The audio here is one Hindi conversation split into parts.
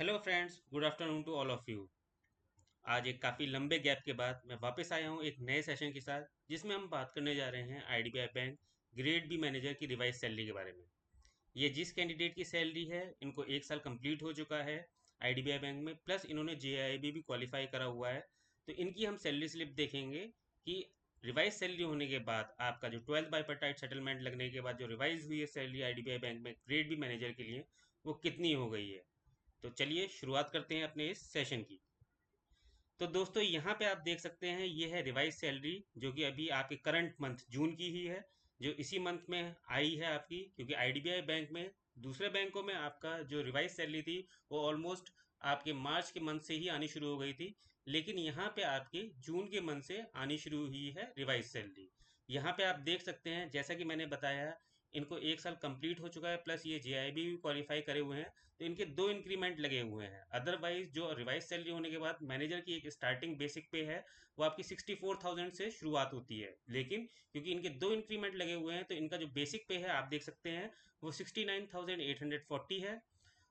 Hello friends, good afternoon to all of you. आज एक काफ़ी लंबे गैप के बाद मैं वापस आया हूँ एक नए सेशन के साथ, जिसमें हम बात करने जा रहे हैं IDBI bank grade B manager की रिवाइज सैलरी के बारे में। ये जिस कैंडिडेट की सैलरी है, इनको 1 साल कंप्लीट हो चुका है आईडीबीआई बैंक में, प्लस इन्होंने जेआईबी भी क्वालिफाई करा हुआ है। तो इनकी हम सैलरी स्लिप देखेंगे कि रिवाइज सैलरी होने के बाद आपका जो 12th बाइपर्टाइट सेटलमेंट लगने के बाद जो रिवाइज हुई है सैलरी आईडीबीआई बैंक में ग्रेड बी मैनेजर के लिए, वो कितनी हो गई है। तो चलिए शुरुआत करते हैं अपने इस सेशन की। तो दोस्तों, यहाँ पे आप देख सकते हैं ये है रिवाइज सैलरी, जो कि अभी आपके करंट मंथ जून की ही है, जो इसी मंथ में आई है आपकी। क्योंकि आईडीबीआई बैंक में, दूसरे बैंकों में आपका जो रिवाइज सैलरी थी वो ऑलमोस्ट आपके मार्च के मंथ से ही आनी शुरू हो गई थी, लेकिन यहाँ पे आपके जून के मंथ से आनी शुरू हुई है रिवाइज सैलरी। यहाँ पे आप देख सकते हैं, जैसा कि मैंने बताया, इनको 1 साल कंप्लीट हो चुका है, प्लस ये जेआईबी भी क्वालिफाई करे हुए हैं। तो इनके 2 इंक्रीमेंट लगे हुए हैं। अदरवाइज जो रिवाइज सैलरी होने के बाद मैनेजर की एक स्टार्टिंग बेसिक पे है, वो आपकी 64,000 से शुरुआत होती है। लेकिन क्योंकि इनके 2 इंक्रीमेंट लगे हुए हैं, तो इनका जो बेसिक पे है आप देख सकते हैं वो 69,840 है।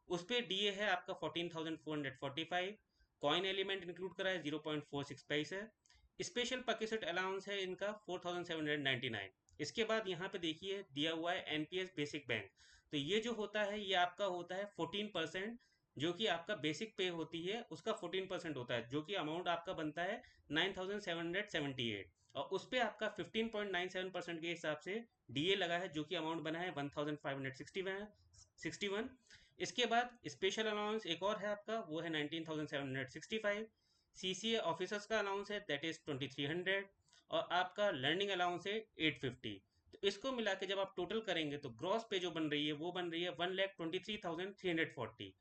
उस पर डीए है आपका 14,445। कॉइन एलिमेंट इंक्लूड करा है 0.46 पैसे है। स्पेशल पैकेट अलाउंस है इनका 4,799। इसके बाद यहाँ पे देखिए दिया हुआ है एनपीएस बेसिक बैंक। तो ये जो होता है ये आपका होता है 14%, जो कि आपका बेसिक पे होती है उसका 14% होता है, जो कि अमाउंट आपका बनता है 9,778। और उस पे आपका 15.97% के हिसाब से डीए लगा है, जो कि अमाउंट बना है 1,561। इसके बाद स्पेशल अलाउंस एक और है आपका, वो है 19,765। सीसीए ऑफिसर्स का अलाउंस है दैट इज 2,300। और आपका लर्निंग अलाउंस है 850। तो इसको मिला के जब आप टोटल करेंगे तो ग्रॉस पे जो बन रही है वो बन रही है 1,23,340।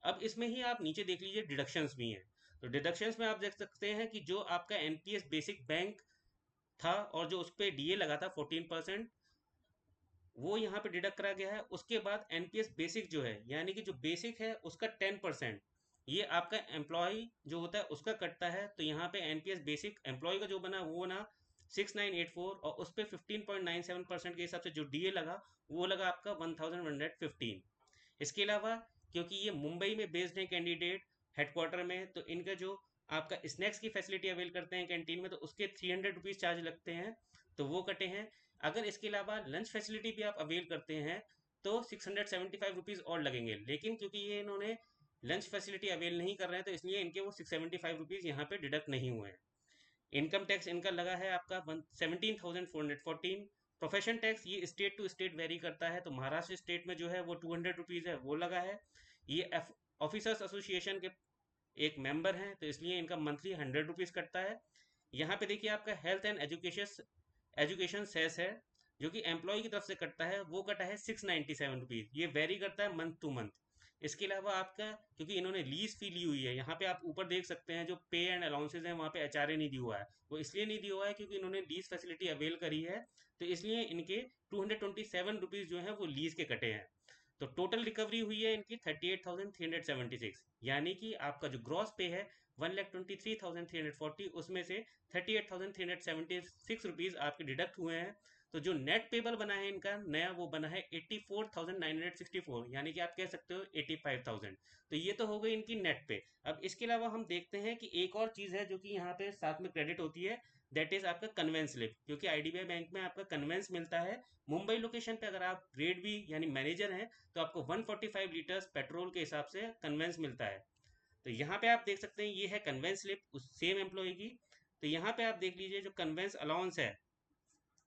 अब इसमें ही आप नीचे देख लीजिए डिडक्शंस भी हैं। तो डिडक्शंस में आप देख सकते हैं कि जो आपका एनपीएस बेसिक बैंक था और जो उस पर डीए लगा था 14%, वो यहाँ पे डिडक्ट करा गया है। उसके बाद एनपीएस बेसिक जो है, यानी कि जो बेसिक है उसका 10% ये आपका एम्प्लॉय जो होता है उसका कटता है। तो यहाँ पे एनपीएस बेसिक एम्प्लॉय का जो बना वो ना 6984, और उस पर 15.97% के हिसाब से जो डीए लगा वो लगा आपका 1,115। इसके अलावा क्योंकि ये मुंबई में बेस्ड है कैंडिडेट हेडक्वार्टर में, तो इनका जो आपका स्नैक्स की फैसिलिटी अवेल करते हैं कैंटीन में, तो उसके 300 रुपीज़ चार्ज लगते हैं, तो वो कटे हैं। अगर इसके अलावा लंच फैसिलिटी भी आप अवेल करते हैं तो 675 रुपीज़ और लगेंगे। लेकिन क्योंकि ये इन्होंने लंच फैसिलिटी अवेल नहीं कर रहे हैं, तो इसलिए इनके वो 675 रुपीज़ यहाँ पे डिडक्ट नहीं हुए हैं। इनकम टैक्स इनका लगा है आपका 17,414। प्रोफेशन टैक्स ये स्टेट टू स्टेट वेरी करता है, तो महाराष्ट्र स्टेट में जो है वो 200 रुपीज़ है, वो लगा है। ये ऑफिसर्स एसोसिएशन के एक मेंबर हैं, तो इसलिए इनका मंथली 100 रुपीज़ कटता है। यहाँ पे देखिए आपका health and education education cess है, जो कि एम्प्लॉय की तरफ से कटता है, वो कटा है 697 रुपीज़। ये वेरी करता है मंथ टू मंथ। इसके अलावा आपका क्योंकि इन्होंने लीज फी ली हुई है, यहाँ पे आप ऊपर देख सकते हैं जो पे एंड अलाउंसेज हैं वहाँ पे एचआरए नहीं दिया हुआ है। वो इसलिए नहीं दिया हुआ है क्योंकि इन्होंने लीज फैसिलिटी अवेल करी है, तो इसलिए इनके 227 रुपीज़ जो हैं वो लीज के कटे हैं। तो टोटल रिकवरी हुई है इनकी 38,376, यानी कि आपका जो ग्रॉस पे है 1,23,340, उसमें से 38,376 रुपीज़ आपके डिडक्ट हुए हैं। तो जो नेट पेबल बना है इनका नया, वो बना है 84,964, यानी कि आप कह सकते हो 85,000। तो ये तो हो गई इनकी नेट पे। अब इसके अलावा हम देखते हैं कि एक और चीज़ है जो कि यहाँ पे साथ में क्रेडिट होती है, दैट इज आपका कन्वेंस स्लिप। क्योंकि आईडीबीआई बैंक में आपका कन्वेंस मिलता है मुंबई लोकेशन पे। अगर आप ग्रेड बी यानी मैनेजर हैं तो आपको 145 लीटर्स पेट्रोल के हिसाब से कन्वेंस मिलता है। तो यहाँ पे आप देख सकते हैं ये है कन्वेंस स्लिप उस सेम एम्प्लॉय की। तो यहाँ पे आप देख लीजिए जो कन्वेंस अलाउंस है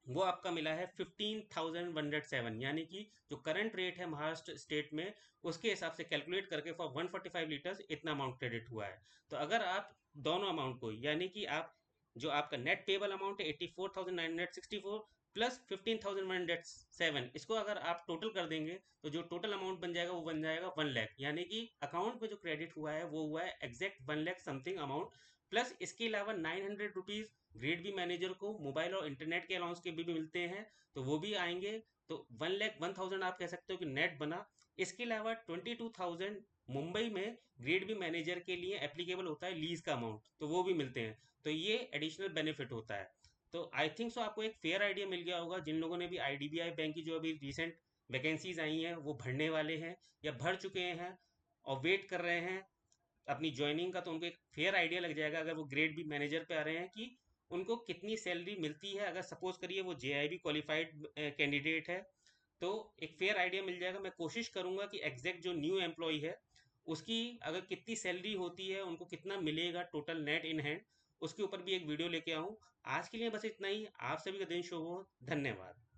वो आपका मिला है 15,107, यानी कि जो करंट रेट है महाराष्ट्र स्टेट में उसके हिसाब से कैलकुलेट करके फॉर 145 लीटर्स इतना अमाउंट क्रेडिट हुआ है। तो अगर आप दोनों अमाउंट को, यानी कि आप जो आपका नेट पेबल अमाउंट है 84,964 प्लस 15,107, इसको अगर आप टोटल कर देंगे तो जो टोटल अमाउंट बन जाएगा वो बन जाएगा 1 लाख। यानी कि अकाउंट में जो क्रेडिट हुआ है वो हुआ है exact 1 lakh something amount. Plus इसके अलावा 900 रुपीज़ ग्रेड बी मैनेजर को मोबाइल और इंटरनेट के अलाउंस के भी मिलते हैं, तो वो भी आएंगे। तो 1,01,000 आप कह सकते हो कि नेट बना। इसके अलावा 22,000 मुंबई में ग्रेड बी मैनेजर के लिए एप्लीकेबल होता है लीज का अमाउंट, तो वो भी मिलते हैं। तो ये एडिशनल बेनिफिट होता है। तो आई थिंक सो आपको एक फेयर आइडिया मिल गया होगा जिन लोगों ने भी आईडीबीआई बैंक की जो अभी रिसेंट वैकेंसीज आई हैं वो भरने वाले हैं या भर चुके हैं। और वेट कर रहे हैं अपनी ज्वाइनिंग का, तो उनको एक फेयर आइडिया लग जाएगा अगर वो ग्रेड बी मैनेजर पे आ रहे हैं कि उनको कितनी सैलरी मिलती है। अगर सपोज करिए वो जेआईबी क्वालिफाइड कैंडिडेट है तो एक फेयर आइडिया मिल जाएगा। मैं कोशिश करूंगा कि एग्जैक्ट जो न्यू एम्प्लॉय है उसकी अगर कितनी सैलरी होती है, उनको कितना मिलेगा टोटल नेट इन हैंड, उसके ऊपर भी एक वीडियो लेके आऊँ। आज के लिए बस इतना ही। आप सभी का दिन शुभ हो। धन्यवाद।